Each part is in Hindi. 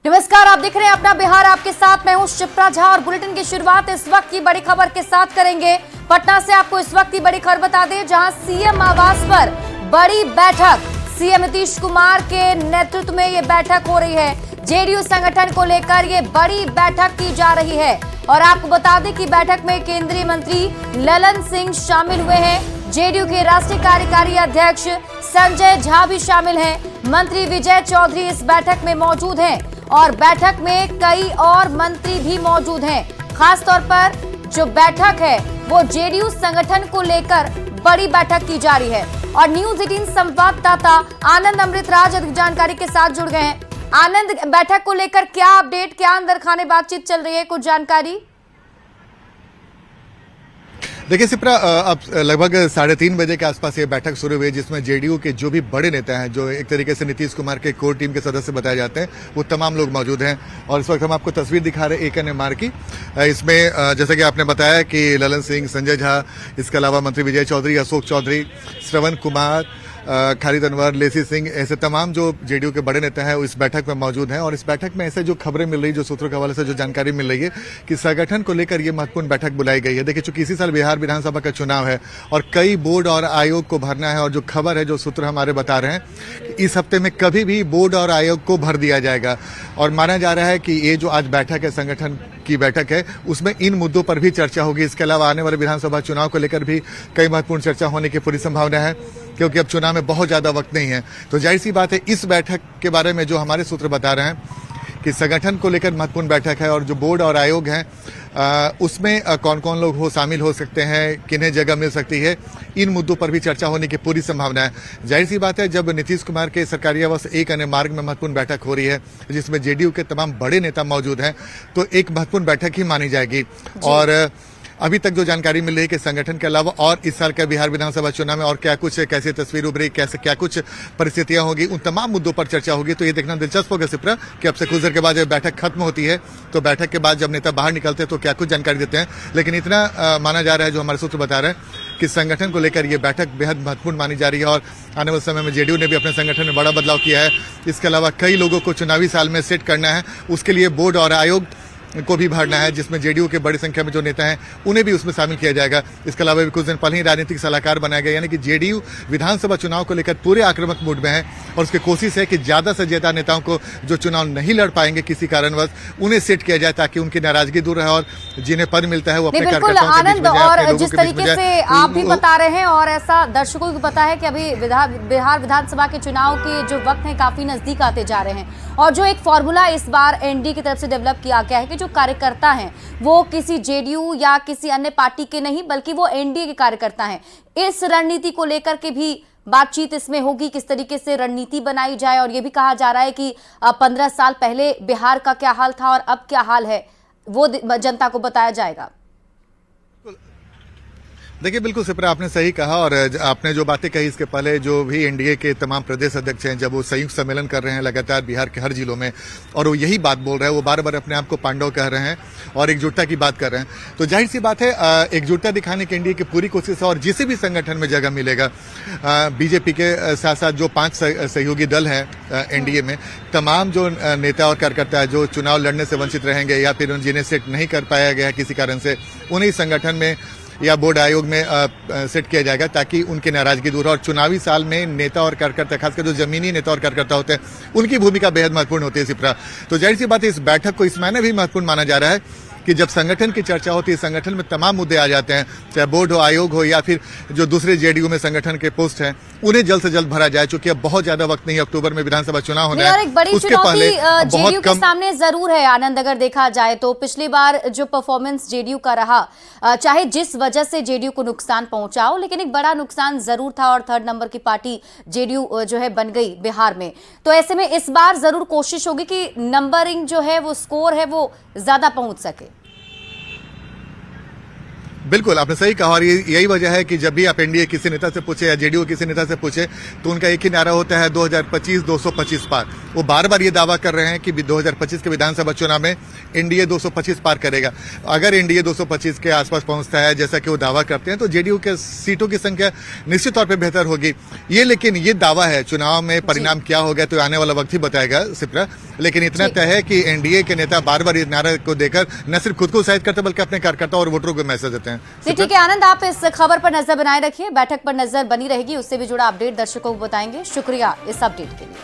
नमस्कार, आप देख रहे हैं अपना बिहार। आपके साथ मैं हूं शिप्रा झा और बुलेटिन की शुरुआत इस वक्त की बड़ी खबर के साथ करेंगे। पटना से आपको इस वक्त की बड़ी खबर बता दें, जहां सीएम आवास पर बड़ी बैठक, सीएम नीतीश कुमार के नेतृत्व में ये बैठक हो रही है। जेडीयू संगठन को लेकर ये बड़ी बैठक की जा रही है और आपको बता दें कि बैठक में केंद्रीय मंत्री ललन सिंह शामिल हुए हैं। जेडीयू के राष्ट्रीय कार्यकारी अध्यक्ष संजय झा भी शामिल हैं। मंत्री विजय चौधरी इस बैठक में मौजूद हैं और बैठक में कई और मंत्री भी मौजूद हैं। खासतौर पर जो बैठक है वो जेडीयू संगठन को लेकर बड़ी बैठक की जा रही है और न्यूज 18 संवाददाता आनंद अमृतराज अधिक जानकारी के साथ जुड़ गए हैं। आनंद, बैठक को लेकर क्या अपडेट, क्या अंदर खाने बातचीत चल रही है, कुछ जानकारी? देखिए शिप्रा, अब लगभग 3:30 बजे के आसपास ये बैठक शुरू हुई, जिसमें जेडीयू के जो भी बड़े नेता हैं, जो एक तरीके से नीतीश कुमार के कोर टीम के सदस्य बताए जाते हैं, वो तमाम लोग मौजूद हैं। और इस वक्त हम आपको तस्वीर दिखा रहे हैं ANMR की। इसमें जैसे कि आपने बताया कि ललन सिंह, संजय झा, इसके अलावा मंत्री विजय चौधरी, अशोक चौधरी, श्रवण कुमार, खालिद अनवर, लेसी सिंह, ऐसे तमाम जो जेडीयू के बड़े नेता हैं वो इस बैठक में मौजूद हैं। और इस बैठक में ऐसे जो खबरें मिल रही, जो सूत्रों के हवाले से जो जानकारी मिल रही है कि संगठन को लेकर ये महत्वपूर्ण बैठक बुलाई गई है। देखिए, चूंकि इसी साल बिहार विधानसभा का चुनाव है और कई बोर्ड और आयोग को भरना है, और जो खबर है, जो सूत्र हमारे बता रहे हैं, इस हफ्ते में कभी भी बोर्ड और आयोग को भर दिया जाएगा। और माना जा रहा है कि ये जो आज बैठक है, संगठन की बैठक है, उसमें इन मुद्दों पर भी चर्चा होगी। इसके अलावा आने वाले विधानसभा चुनाव को लेकर भी कई महत्वपूर्ण चर्चा होने की पूरी संभावना है, क्योंकि अब चुनाव में बहुत ज्यादा वक्त नहीं है। तो जाहिर सी बात है, इस बैठक के बारे में जो हमारे सूत्र बता रहे हैं कि संगठन को लेकर महत्वपूर्ण बैठक है और जो बोर्ड और आयोग हैं उसमें कौन कौन लोग शामिल हो सकते हैं, किन्हें जगह मिल सकती है, इन मुद्दों पर भी चर्चा होने की पूरी संभावना है। जाहिर सी बात है, जब नीतीश कुमार के सरकारी आवास ANMR में महत्वपूर्ण बैठक हो रही है, जिसमें जेडीयू के तमाम बड़े नेता मौजूद हैं, तो एक महत्वपूर्ण बैठक ही मानी जाएगी। और अभी तक जो जानकारी मिल रही है कि संगठन के अलावा और इस साल के बिहार विधानसभा चुनाव में और क्या कुछ, कैसी तस्वीर उभरी, कैसे क्या कुछ परिस्थितियां होगी, उन तमाम मुद्दों पर चर्चा होगी। तो ये देखना दिलचस्प होगा शिप्रा कि अब से कुछ देर के बाद जब बैठक खत्म होती है, तो बैठक के बाद जब नेता बाहर निकलते हैं तो क्या कुछ जानकारी देते हैं। लेकिन इतना माना जा रहा है, जो हमारे सूत्र बता रहे हैं, कि संगठन को लेकर ये बैठक बेहद महत्वपूर्ण मानी जा रही है। और आने वाले समय में जेडीयू ने भी अपने संगठन में बड़ा बदलाव किया है। इसके अलावा कई लोगों को चुनावी साल में सेट करना है, उसके लिए बोर्ड और आयोग को भी भरना है, जिसमें जेडीयू के बड़ी संख्या में जो नेता हैं उन्हें भी उसमें शामिल किया जाएगा। इसके अलावा भी कुछ दिन पहले ही राजनीतिक सलाहकार बनाया गया, यानी कि जेडीयू विधानसभा चुनाव को लेकर पूरे आक्रामक मूड में है और उसकी कोशिश है कि ज्यादा से ज्यादा नेताओं को जो चुनाव नहीं लड़ पाएंगे किसी कारणवश, उन्हें सेट किया जाए, ताकि उनकी नाराजगी दूर रहे और जिन्हें पद मिलता है वो अपने कार्यकर्ताओं के बीच में जाए, और जिस तरीके से आप भी बता रहे हैं और ऐसा दर्शकों को पता है कि अभी बिहार विधानसभा के चुनाव के जो वक्त है काफी नजदीक आते जा रहे हैं और जो एक फॉर्मूला इस बार एनडीए की तरफ से डेवलप किया गया है कि जो कार्यकर्ता हैं वो किसी जेडीयू या किसी अन्य पार्टी के नहीं, बल्कि वो एनडीए के कार्यकर्ता हैं। इस रणनीति को लेकर के भी बातचीत इसमें होगी, किस तरीके से रणनीति बनाई जाए। और ये भी कहा जा रहा है कि 15 साल पहले बिहार का क्या हाल था और अब क्या हाल है, वो जनता को बताया जाएगा। देखिए, बिल्कुल शिप्रा, आपने सही कहा। और आपने जो बातें कही, इसके पहले जो भी एनडीए के तमाम प्रदेश अध्यक्ष हैं, जब वो संयुक्त सम्मेलन कर रहे हैं लगातार बिहार के हर जिलों में, और वो यही बात बोल रहे हैं, वो बार बार अपने आप को पांडव कह रहे हैं और एकजुटता की बात कर रहे हैं। तो जाहिर सी बात है, एकजुटता दिखाने की एनडीए की पूरी कोशिश है और जिसे भी संगठन में जगह मिलेगा, बीजेपी के साथ साथ जो 5 सहयोगी दल हैं एनडीए में, तमाम जो नेता और कार्यकर्ता जो चुनाव लड़ने से वंचित रहेंगे या फिर जिन्हें सेट नहीं कर पाया गया किसी कारण से, उन्हें संगठन में या बोर्ड आयोग में सेट किया जाएगा, ताकि उनकी नाराजगी दूर हो। और चुनावी साल में नेता और कार्यकर्ता, खासकर जो जमीनी नेता और कार्यकर्ता होते हैं, उनकी भूमिका बेहद महत्वपूर्ण होती है शिप्रा। तो जाहिर सी बात है, इस बैठक को इस मायने भी महत्वपूर्ण माना जा रहा है कि जब संगठन की चर्चा होती है, संगठन में तमाम मुद्दे आ जाते हैं, चाहे बोर्ड हो, आयोग हो, या फिर जो दूसरे जेडीयू में संगठन के पोस्ट हैं, उन्हें जल्द से जल्द भरा जाए। चूंकि अब बहुत ज्यादा वक्त नहीं है, अक्टूबर में विधानसभा चुनाव होना है, एक बड़ी उसके पहले जेडीयू के सामने जरूर है आनंद। अगर देखा जाए तो पिछली बार जो परफॉर्मेंस जेडीयू का रहा, चाहे जिस वजह से जेडीयू को नुकसान पहुंचा हो, लेकिन एक बड़ा नुकसान जरूर था और 3rd नंबर की पार्टी जेडीयू जो है बन गई बिहार में। तो ऐसे में इस बार जरूर कोशिश होगी कि नंबरिंग जो है, वो स्कोर है, वो ज्यादा पहुंच सके। बिल्कुल, आपने सही कहा। और यही वजह है कि जब भी आप एनडीए किसी नेता से पूछे या जेडीयू किसी नेता से पूछे, तो उनका एक ही नारा होता है, 2025 225 पार। वो बार बार ये दावा कर रहे हैं कि 2025 के विधानसभा चुनाव में एनडीए 225 पार करेगा। अगर एनडीए 225 के आसपास पहुंचता है जैसा कि वो दावा करते हैं तो जेडीयू के सीटों की संख्या निश्चित तौर पर बेहतर होगी। लेकिन ये दावा है, चुनाव में परिणाम क्या होगा तो आने वाला वक्त ही बताएगा सिप्रा। लेकिन इतना तय है कि एनडीए के नेता बार बार इस नारे को देकर न सिर्फ खुद को उत्साहित करते बल्कि अपने कार्यकर्ताओं और वोटरों को मैसेज देते हैं। ठीक है आनंद, आप इस खबर पर नजर बनाए रखिए, बैठक पर नजर बनी रहेगी, उससे भी जुड़ा अपडेट दर्शकों को बताएंगे। शुक्रिया इस अपडेट के लिए।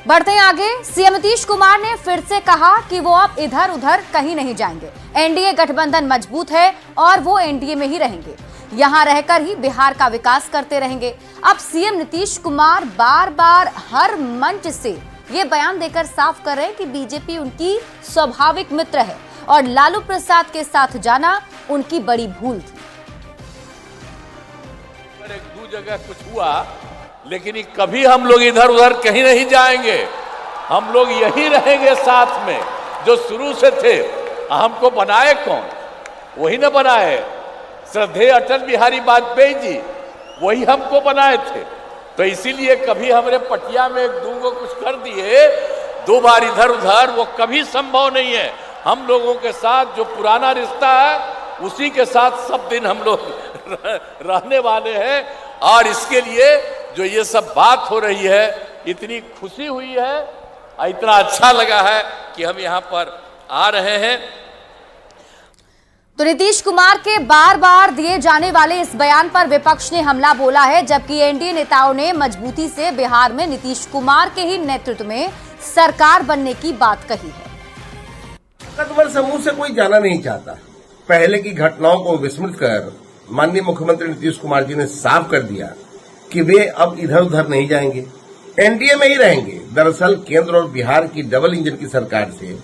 बढ़ते हैं आगे। सीएम नीतीश कुमार ने फिर से कहा कि वो अब इधर उधर कहीं नहीं जाएंगे। एनडीए गठबंधन मजबूत है और वो एनडीए में ही रहेंगे, यहां रहकर ही बिहार का विकास करते रहेंगे। अब सीएम नीतीश कुमार बार बार हर मंच से ये बयान देकर साफ कर रहे हैं कि बीजेपी उनकी स्वाभाविक मित्र है और लालू प्रसाद के साथ जाना उनकी बड़ी भूल थी। एक दो जगह कुछ हुआ, लेकिन कभी हम लोग इधर उधर कहीं नहीं जाएंगे, हम लोग यही रहेंगे साथ में, जो शुरू से थे। हमको बनाए कौन? वही ना बनाए, श्रद्धेय अटल बिहारी वाजपेयी जी, वही हमको बनाए थे। तो इसीलिए कभी हमरे पटिया में एक दूंगो कुछ कर दिए, दो बार इधर उधर, वो कभी संभव नहीं है। हम लोगों के साथ जो पुराना रिश्ता है उसी के साथ सब दिन हम लोग रहने वाले हैं। और इसके लिए जो ये सब बात हो रही है, इतनी खुशी हुई है, इतना अच्छा लगा है कि हम यहाँ पर आ रहे हैं। तो नीतीश कुमार के बार बार दिए जाने वाले इस बयान पर विपक्ष ने हमला बोला है, जबकि एनडीए नेताओं ने मजबूती से बिहार में नीतीश कुमार के ही नेतृत्व में सरकार बनने की बात कही है। ताकतवर समूह से कोई जाना नहीं चाहता। पहले की घटनाओं को विस्मृत कर माननीय मुख्यमंत्री नीतीश कुमार जी ने साफ कर दिया कि वे अब इधर उधर नहीं जाएंगे, एनडीए में ही रहेंगे। दरअसल केंद्र और बिहार की डबल इंजन की सरकार से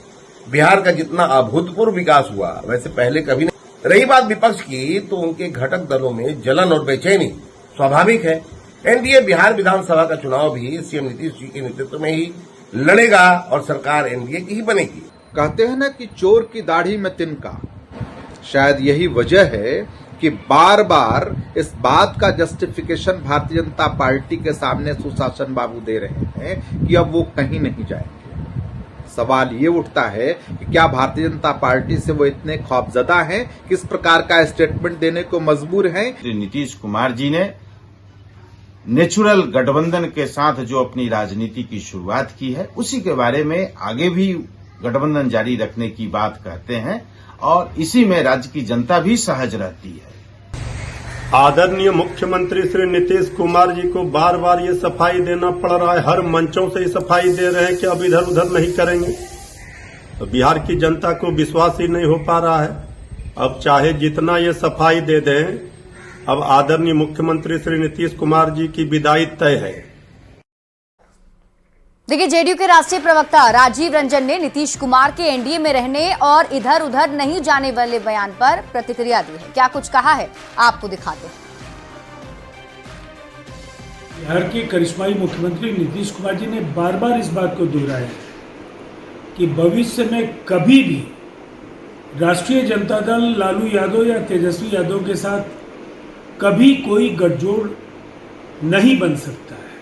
बिहार का जितना अभूतपूर्व विकास हुआ वैसे पहले कभी नहीं। रही बात विपक्ष की, तो उनके घटक दलों में जलन और बेचैनी स्वाभाविक है। एनडीए बिहार विधानसभा का चुनाव भी सीएम नीतीश जी के नेतृत्व में ही लड़ेगा और सरकार एनडीए की ही बनेगी। कहते हैं ना कि चोर की दाढ़ी में तिनका, शायद यही वजह है कि बार बार इस बात का जस्टिफिकेशन भारतीय जनता पार्टी के सामने सुशासन बाबू दे रहे हैं कि अब वो कहीं नहीं जाएंगे। सवाल ये उठता है कि क्या भारतीय जनता पार्टी से वो इतने खौफजदा हैं कि इस प्रकार का स्टेटमेंट देने को मजबूर हैं। नीतीश कुमार जी ने नेचुरल गठबंधन के साथ जो अपनी राजनीति की शुरुआत की है, उसी के बारे में आगे भी गठबंधन जारी रखने की बात कहते हैं और इसी में राज्य की जनता भी सहज रहती है। आदरणीय मुख्यमंत्री श्री नीतीश कुमार जी को बार बार ये सफाई देना पड़ रहा है, हर मंचों से ये सफाई दे रहे हैं कि अब इधर उधर नहीं करेंगे। तो बिहार की जनता को विश्वास ही नहीं हो पा रहा है। अब चाहे जितना ये सफाई दे दें, अब आदरणीय मुख्यमंत्री श्री नीतीश कुमार जी की विदाई तय है। देखिए, जेडीयू के राष्ट्रीय प्रवक्ता राजीव रंजन ने नीतीश कुमार के एनडीए में रहने और इधर उधर नहीं जाने वाले बयान पर प्रतिक्रिया दी है। क्या कुछ कहा है, आपको दिखाते हैं। बिहार के करिश्माई मुख्यमंत्री नीतीश कुमार जी ने बार बार इस बात को दोहराया कि भविष्य में कभी भी राष्ट्रीय जनता दल लालू यादव या तेजस्वी यादव के साथ कभी कोई गठजोड़ नहीं बन सकता है।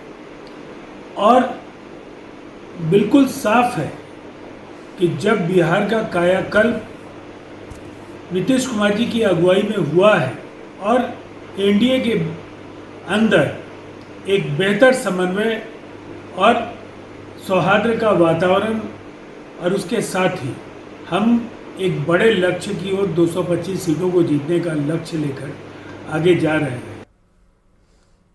और बिल्कुल साफ है कि जब बिहार का कायाकल्प नीतीश कुमार जी की अगुवाई में हुआ है और एनडीए के अंदर एक बेहतर समन्वय और सौहार्द का वातावरण और उसके साथ ही हम एक बड़े लक्ष्य की ओर 225 सीटों को जीतने का लक्ष्य लेकर आगे जा रहे हैं।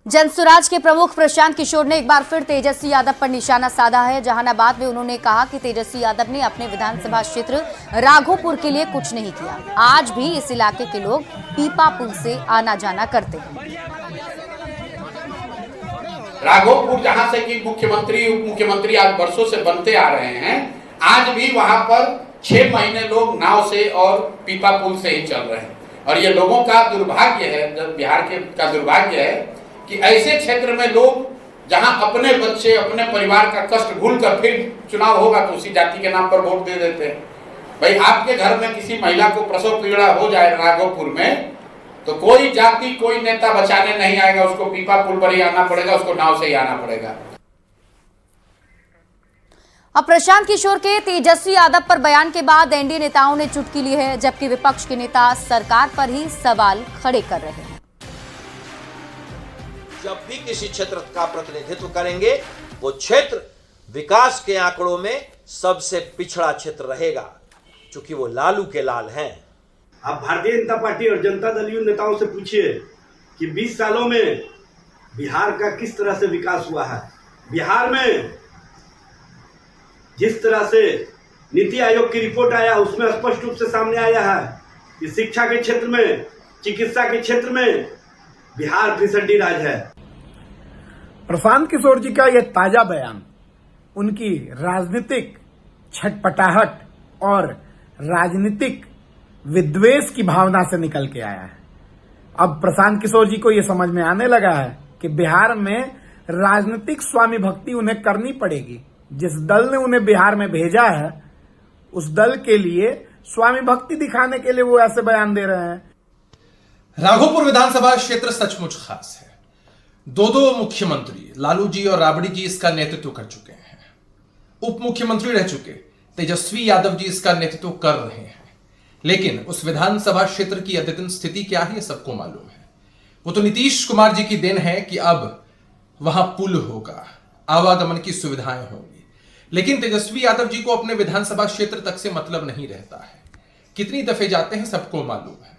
जनसुराज के प्रमुख प्रशांत किशोर ने एक बार फिर तेजस्वी यादव पर निशाना साधा है। जहानाबाद में उन्होंने कहा कि तेजस्वी यादव ने अपने विधानसभा क्षेत्र राघोपुर के लिए कुछ नहीं किया। आज भी इस इलाके के लोग पीपा पुल से आना जाना करते हैं। राघोपुर जहां से कि मुख्यमंत्री उप मुख्यमंत्री आज वर्षों से बनते आ रहे हैं, आज भी वहां पर 6 महीने लोग नाव से और पीपा पुल से ही चल रहे हैं। और ये लोगों का दुर्भाग्य है, बिहार के का दुर्भाग्य है कि ऐसे क्षेत्र में लोग जहां अपने बच्चे अपने परिवार का कष्ट भूलकर फिर चुनाव होगा तो उसी जाति के नाम पर वोट दे देते हैं। भाई, आपके घर में किसी महिला को प्रसव पीड़ा हो जाए राघोपुर में, तो कोई जाति कोई नेता बचाने नहीं आएगा, उसको पीपा पुल पर ही आना पड़ेगा, उसको नाव से ही आना पड़ेगा। अब प्रशांत किशोर के तेजस्वी यादव पर बयान के बाद एनडीए नेताओं ने चुटकी ली है, जबकि विपक्ष के नेता सरकार पर ही सवाल खड़े कर रहे हैं। जब भी किसी क्षेत्र का प्रतिनिधित्व करेंगे, वो क्षेत्र विकास के आंकड़ों में सबसे पिछड़ा क्षेत्र रहेगा, क्योंकि वो लालू के लाल हैं। आप भारतीय जनता पार्टी और जनता दल यू नेताओं से पूछिए कि 20 सालों में बिहार का किस तरह से विकास हुआ है। बिहार में जिस तरह से नीति आयोग की रिपोर्ट आया, उसमें स्पष्ट रूप से सामने आया है कि शिक्षा के क्षेत्र में, चिकित्सा के क्षेत्र में बिहार फिसड्डी राज है। प्रशांत किशोर जी का यह ताजा बयान उनकी राजनीतिक छटपटाहट और राजनीतिक विद्वेष की भावना से निकल के आया है। अब प्रशांत किशोर जी को यह समझ में आने लगा है कि बिहार में राजनीतिक स्वामी भक्ति उन्हें करनी पड़ेगी। जिस दल ने उन्हें बिहार में भेजा है, उस दल के लिए स्वामी भक्ति दिखाने के लिए वो ऐसे बयान दे रहे हैं। राघोपुर विधानसभा क्षेत्र सचमुच खास है। दो मुख्यमंत्री लालू जी और राबड़ी जी इसका नेतृत्व कर चुके हैं। उप मुख्यमंत्री रह चुके तेजस्वी यादव जी इसका नेतृत्व कर रहे हैं। लेकिन उस विधानसभा क्षेत्र की अद्यतन स्थिति क्या है, सबको मालूम है। वो तो नीतीश कुमार जी की देन है कि अब वहां पुल होगा, आवागमन की सुविधाएं होंगी। लेकिन तेजस्वी यादव जी को अपने विधानसभा क्षेत्र तक से मतलब नहीं रहता है। कितनी दफे जाते हैं, सबको मालूम है।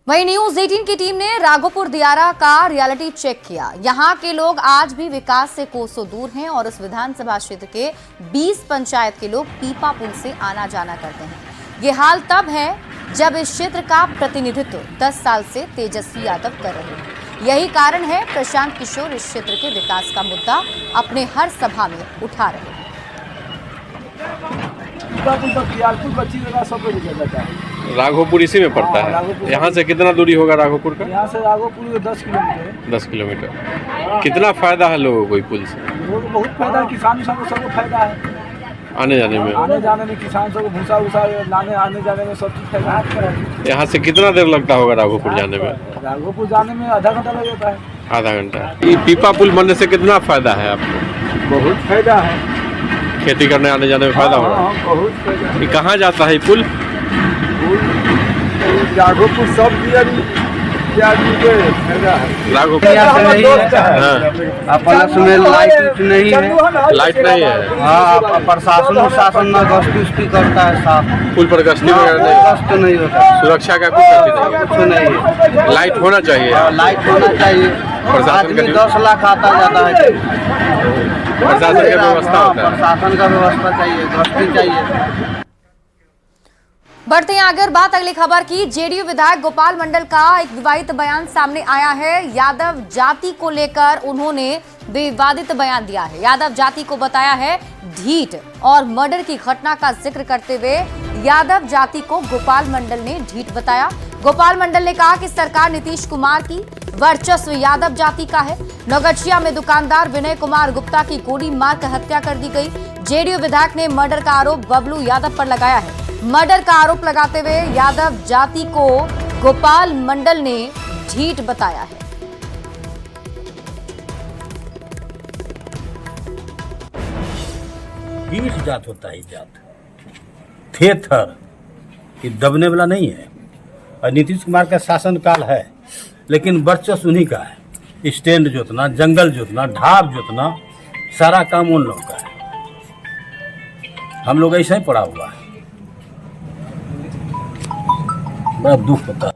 वहीं न्यूज 18 की टीम ने राघोपुर दियारा का रियलिटी चेक किया। यहाँ के लोग आज भी विकास से कोसों दूर हैं और इस विधानसभा क्षेत्र के 20 पंचायत के लोग पीपा पुल से आना जाना करते हैं। ये हाल तब है जब इस क्षेत्र का प्रतिनिधित्व 10 साल से तेजस्वी यादव कर रहे हैं। यही कारण है प्रशांत किशोर इस क्षेत्र के विकास का मुद्दा अपने हर सभा में उठा रहे हैं। राघोपुर इसी में पड़ता है। यहाँ से कितना दूरी होगा राघोपुर का? यहाँ से राघोपुर 10 किलोमीटर। 10 किलोमीटर। कितना फायदा है लोगों को पुल से? लोगों को बहुत फायदा है, किसान सबको फायदा है। आने जाने में किसान सबको भूसा उसा लाने आने जाने में सब चीज फायदा है। यहाँ से कितना देर लगता होगा राघोपुर जाने में? राघोपुर जाने में आधा घंटा लग जाता है। आधा घंटा। ये पीपा पुल बनने से कितना फायदा है आपको? बहुत फायदा है। खेती करने आने जाने में फायदा होगा? बहुत फायदा। ये कहाँ जाता है पुल? राघोपुर सब राघोपुर अपना लाइट नहीं है। लाइट नहीं है। हाँ, प्रशासन में गश्ती करता है साफ। पुल पर गश्ती वगैरह नहीं होता। सुरक्षा का कुछ नहीं है। लाइट होना चाहिए। लाइट होना चाहिए। प्रशासन का 10 लाख आता जाता है। प्रशासन का व्यवस्था होता है। प्रशासन का व्यवस्था चाहिए, गश्ती चाहिए। बढ़ते हैं आगे और बात अगली खबर की। जेडीयू विधायक गोपाल मंडल का एक विवादित बयान सामने आया है। यादव जाति को लेकर उन्होंने विवादित बयान दिया है। यादव जाति को बताया है ढीठ और मर्डर की घटना का जिक्र करते हुए यादव जाति को गोपाल मंडल ने ढीठ बताया। गोपाल मंडल ने कहा कि सरकार नीतीश कुमार की वर्चस्व यादव जाति का है। नौगछिया में दुकानदार विनय कुमार गुप्ता की गोली मारकर हत्या कर दी गई। जेडीयू विधायक ने मर्डर का आरोप बबलू यादव पर लगाया है। मर्डर का आरोप लगाते हुए यादव जाति को गोपाल मंडल ने ढीठ बताया है। ढीठ जात होता है। जात थेथर ये दबने वाला नहीं है। और नीतीश कुमार का शासनकाल है, लेकिन वर्चस्व उन्हीं का है। स्टैंड जोतना, जंगल जोतना, ढाब जोतना, सारा काम उन लोगों का है। हम लोग ऐसा ही पड़ा हुआ है। बड़ा दुख होता है।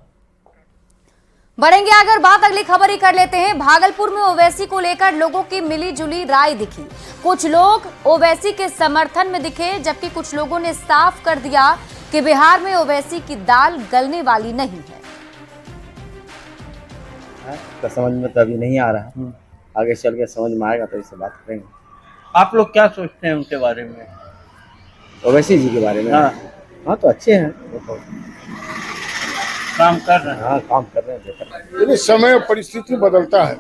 बढ़ेंगे अगर बात अगली खबर ही कर लेते हैं। भागलपुर में ओवैसी को लेकर लोगों की मिली जुली राय दिखी। कुछ लोग ओवैसी के समर्थन में दिखे, जबकि कुछ लोगों ने साफ कर दिया कि बिहार में ओवैसी की दाल गलने वाली नहीं है। तो समझ में तो अभी नहीं आ रहा, आगे चल के समझ में आएगा तो इससे बात करेंगे। आप लोग क्या सोचते हैं उनके बारे में? ओवैसी जी के बारे में? हाँ तो अच्छे हैं, वो काम कर रहे हैं। हाँ काम कर रहे हैं। ये समय और परिस्थिति बदलता है।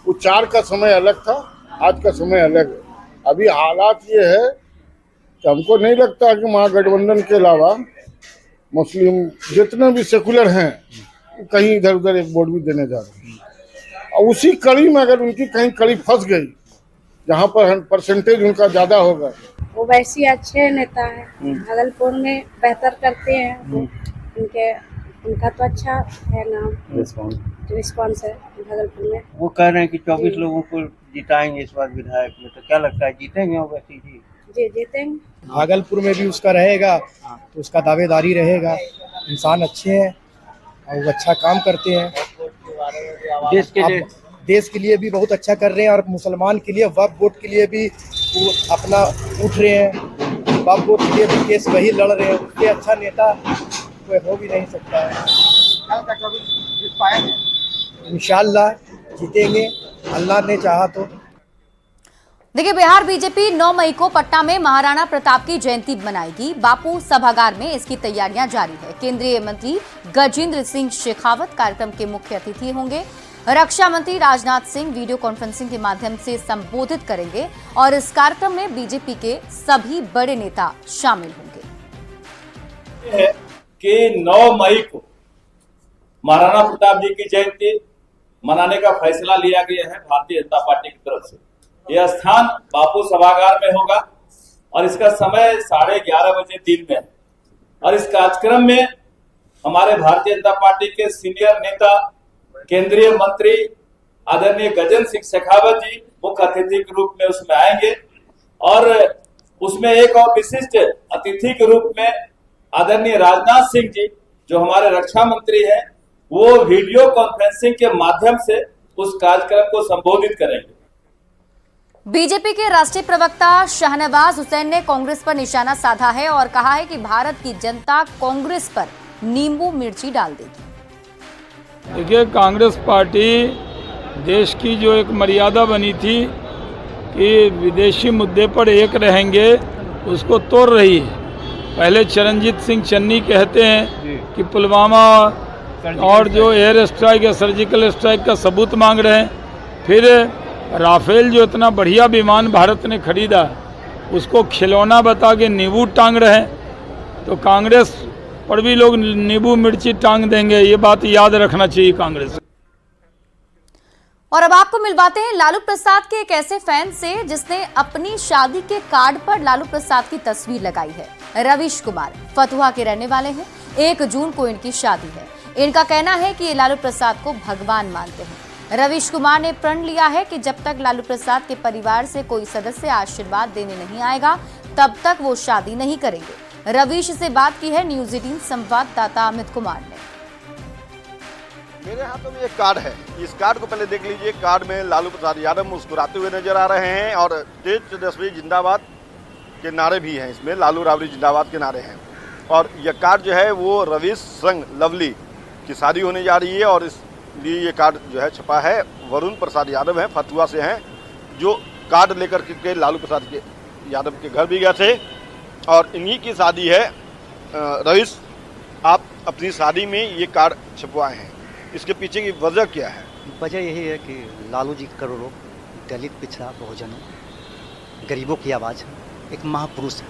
वो 4 का समय अलग था, आज का समय अलग है। अभी हालात ये है कि हमको नहीं लगता कि महागठबंधन के अलावा मुस्लिम जितने भी सेकुलर हैं कहीं इधर उधर एक वोट भी देने जा रहे हैं। और उसी कड़ी में अगर उनकी कहीं कड़ी फंस गई जहाँ पर परसेंटेज उनका ज्यादा होगा। वो वैसे अच्छे नेता है, भागलपुर में बेहतर करते हैं वो। उनका तो अच्छा है नाम, रिस्पॉन्स है भागलपुर में। वो कह रहे हैं कि 24 लोगों को जिताएंगे इस बार विधायक में, तो क्या लगता है जीतेंगे ओवैसी जी? जी जीतेंगे। भागलपुर में भी उसका रहेगा तो उसका दावेदारी रहेगा। इंसान अच्छे हैं और वो अच्छा काम करते हैं, देश के लिए भी बहुत अच्छा कर रहे हैं, और मुसलमान के लिए वक्फ बोर्ड के लिए भी वो अपना उठ रहे हैं। वक्फ बोर्ड के लिए भी केस वही लड़ रहे हैं। उससे अच्छा नेता कोई हो भी नहीं सकता है। इंशाल्लाह जीतेंगे, अल्लाह ने चाहा तो। देखिए, बिहार बीजेपी 9 मई को पटना में महाराणा प्रताप की जयंती मनाएगी। बापू सभागार में इसकी तैयारियां जारी है। केंद्रीय मंत्री गजेंद्र सिंह शेखावत कार्यक्रम के मुख्य अतिथि होंगे। रक्षा मंत्री राजनाथ सिंह वीडियो कॉन्फ्रेंसिंग के माध्यम से संबोधित करेंगे और इस कार्यक्रम में बीजेपी के सभी बड़े नेता शामिल होंगे। कि 9 मई को महाराणा प्रताप जी की जयंती मनाने का फैसला लिया गया है भारतीय जनता पार्टी की तरफ से। यह स्थान बापू सभागार में होगा और इसका समय 11:30 बजे दिन में है। और इस कार्यक्रम में हमारे भारतीय जनता पार्टी के सीनियर नेता केंद्रीय मंत्री आदरणीय गजेंद्र सिंह शेखावत जी मुख्य अतिथि के रूप में उसमें आएंगे। और उसमें एक और विशिष्ट अतिथि के रूप में आदरणीय राजनाथ सिंह जी जो हमारे रक्षा मंत्री हैं, वो वीडियो कॉन्फ्रेंसिंग के माध्यम से उस कार्यक्रम को संबोधित करेंगे। बीजेपी के राष्ट्रीय प्रवक्ता शाहनवाज हुसैन ने कांग्रेस पर निशाना साधा है और कहा है कि भारत की जनता कांग्रेस पर नींबू मिर्ची डाल देगी। देखिए, कांग्रेस पार्टी देश की जो एक मर्यादा बनी थी कि विदेशी मुद्दे पर एक रहेंगे, उसको तोड़ रही है। पहले चरणजीत सिंह चन्नी कहते हैं कि पुलवामा और जो एयर स्ट्राइक या सर्जिकल स्ट्राइक का सबूत मांग रहे हैं। फिर राफेल जो इतना बढ़िया विमान भारत ने खरीदा, उसको खिलौना बता के नींबू टांग रहे हैं। तो कांग्रेस पर भी लोग नींबू मिर्ची टांग देंगे, ये बात याद रखना चाहिए कांग्रेस। और अब आपको मिलवाते हैं लालू प्रसाद के एक ऐसे फैन से जिसने अपनी शादी के कार्ड पर लालू प्रसाद की तस्वीर लगाई है। रवीश कुमार फतुहा के रहने वाले हैं। 1 जून को इनकी शादी है। इनका कहना है कि ये लालू प्रसाद को भगवान मानते हैं। रवीश कुमार ने प्रण लिया है कि जब तक लालू प्रसाद के परिवार से कोई सदस्य आशीर्वाद देने नहीं आएगा, तब तक वो शादी नहीं करेंगे। रवीश से बात की है न्यूज 18 संवाददाता अमित कुमार ने। मेरे हाथों में एक कार्ड है, इस कार्ड को पहले देख लीजिए। कार्ड में लालू प्रसाद यादव मुस्कुराते हुए नजर आ रहे हैं और तेज तेजस्वी जिंदाबाद के नारे भी हैं। इसमें लालू राबड़ी जिंदाबाद के नारे हैं। और यह कार्ड जो है वो रवीश संग लवली की शादी होने जा रही है और इसलिए ये कार्ड जो है छपा है। वरुण प्रसाद यादव हैं, फतुहा से हैं, जो कार्ड लेकर के लालू प्रसाद के यादव के घर भी गए थे और इन्हीं की शादी है। रवीश, आप अपनी शादी में ये कार्ड छपवाए हैं, इसके पीछे की वजह क्या है? वजह यही है कि लालू जी करोड़ों दलित पिछड़ा बहुजनों गरीबों की आवाज़ है, एक महापुरुष है,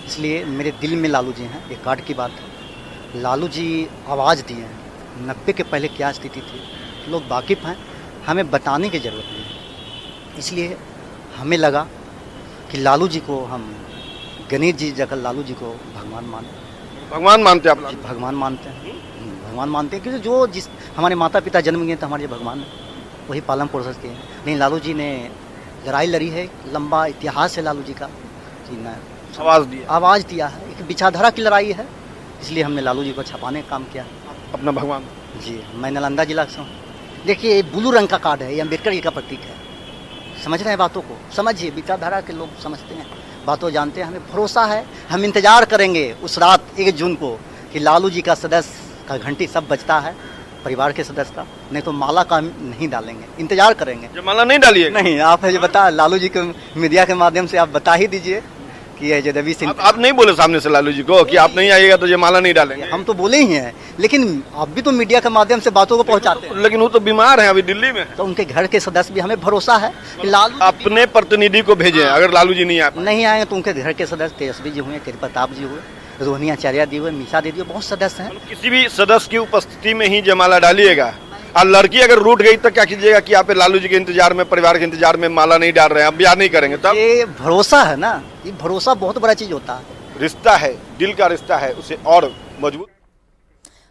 इसलिए मेरे दिल में लालू जी हैं। ये कार्ड की बात है। लालू जी आवाज़ दिए हैं। 90 के पहले क्या स्थिति थी लोग वाकिफ़ हैं, हमें बताने की ज़रूरत नहीं है। इसलिए हमें लगा कि लालू जी को हम गणेश जी जगह लालू जी को भगवान मानते हैं। भगवान मानते हैं आप? भगवान मानते हैं, भगवान मानते हैं, क्योंकि जो जिस हमारे माता पिता जन्म गए तो हमारे भगवान है, वही पालन पोषण किए हैं। नहीं, लालू जी ने लड़ाई लड़ी है, लंबा इतिहास है लालू जी का, आवाज़ दिया है, एक विचारधारा की लड़ाई है, इसलिए हमने लालू जी को छपाने का काम किया। अपना भगवान? जी, मैं नालंदा जिला से हूँ। देखिए, ये ब्लू रंग का कार्ड है, ये अम्बेडकर जी का प्रतीक है। समझ रहे हैं बातों को? समझिए, विचारधारा के लोग समझते हैं, बातों जानते हैं। हमें भरोसा है, हम इंतजार करेंगे उस रात 1 जून को कि लालू जी का सदस्य का घंटी सब बजता है, परिवार के सदस्य का, नहीं तो माला का नहीं डालेंगे, इंतजार करेंगे। जो माला नहीं डालिए? नहीं, आप ये बता, लालू जी को मीडिया के माध्यम से आप बता ही दीजिए कि ये रवि सिंह। आप नहीं बोले सामने से लालू जी को कि आप नहीं आइएगा तो ये माला नहीं डालेंगे? हम तो बोले ही हैं, लेकिन आप भी तो मीडिया के माध्यम से बातों को पहुंचाते हैं। लेकिन वो तो बीमार हैं, अभी दिल्ली में। तो उनके घर के सदस्य भी, हमें भरोसा है कि लालू अपने प्रतिनिधि को भेजे, अगर लालू जी नहीं आए तो उनके घर के सदस्य तेजस्वी जी हुए, तेज प्रताप जी हुए, रोहिणी आचार्य दी हुए, मीसा दीदी हुए, बहुत सदस्य हैं। किसी भी सदस्य की उपस्थिति में ही जयमाला डालिएगा और लड़की अगर रूठ गई तो क्या कीजिएगा कि आप लालू जी के इंतजार में, परिवार के इंतजार में माला नहीं डाल रहे हैं, अब ब्याह नहीं करेंगे तब? ये भरोसा है ना, ये भरोसा बहुत बड़ा चीज होता है। रिश्ता है, दिल का रिश्ता है, उसे और मजबूत।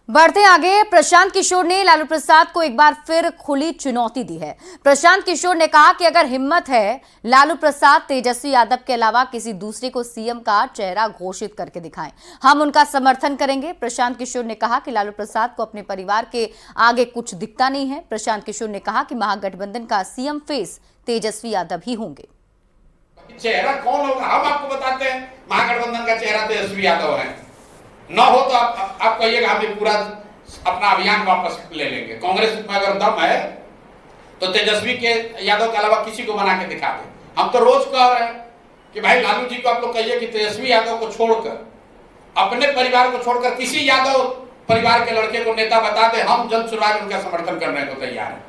बढ़ते आगे, प्रशांत किशोर ने लालू प्रसाद को एक बार फिर खुली चुनौती दी है। प्रशांत किशोर ने कहा कि अगर हिम्मत है, लालू प्रसाद तेजस्वी यादव के अलावा किसी दूसरे को सीएम का चेहरा घोषित करके दिखाएं, हम उनका समर्थन करेंगे। प्रशांत किशोर ने कहा कि लालू प्रसाद को अपने परिवार के आगे कुछ दिखता नहीं है। प्रशांत किशोर ने कहा कि महागठबंधन का सीएम फेस तेजस्वी यादव ही होंगे। चेहरा कौन होगा हम आपको बताते हैं। महागठबंधन का चेहरा तेजस्वी यादव है, न हो तो आप कहिएगा हम पूरा अपना अभियान वापस ले लेंगे। कांग्रेस में अगर दम है तो तेजस्वी के यादव के अलावा किसी को बना के दिखा दे। हम तो रोज कह रहे हैं कि भाई लालू जी को आप लोग कहिए कि तेजस्वी यादव को छोड़कर, अपने परिवार को छोड़कर किसी यादव परिवार के लड़के को नेता बता दे, हम जन सुराज उनका समर्थन करने को तैयार है।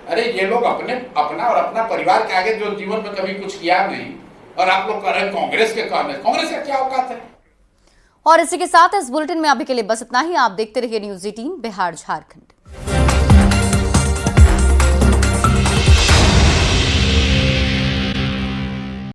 अरे ये लोग अपना और अपना परिवार के आगे जो जीवन में कभी कुछ किया नहीं, और आप लोग कह रहे हैं कांग्रेस के कहने। कांग्रेस का क्या औकात है? और इसी के साथ इस बुलेटिन में अभी के लिए बस इतना ही। आप देखते रहिए न्यूज़ 18 बिहार झारखंड।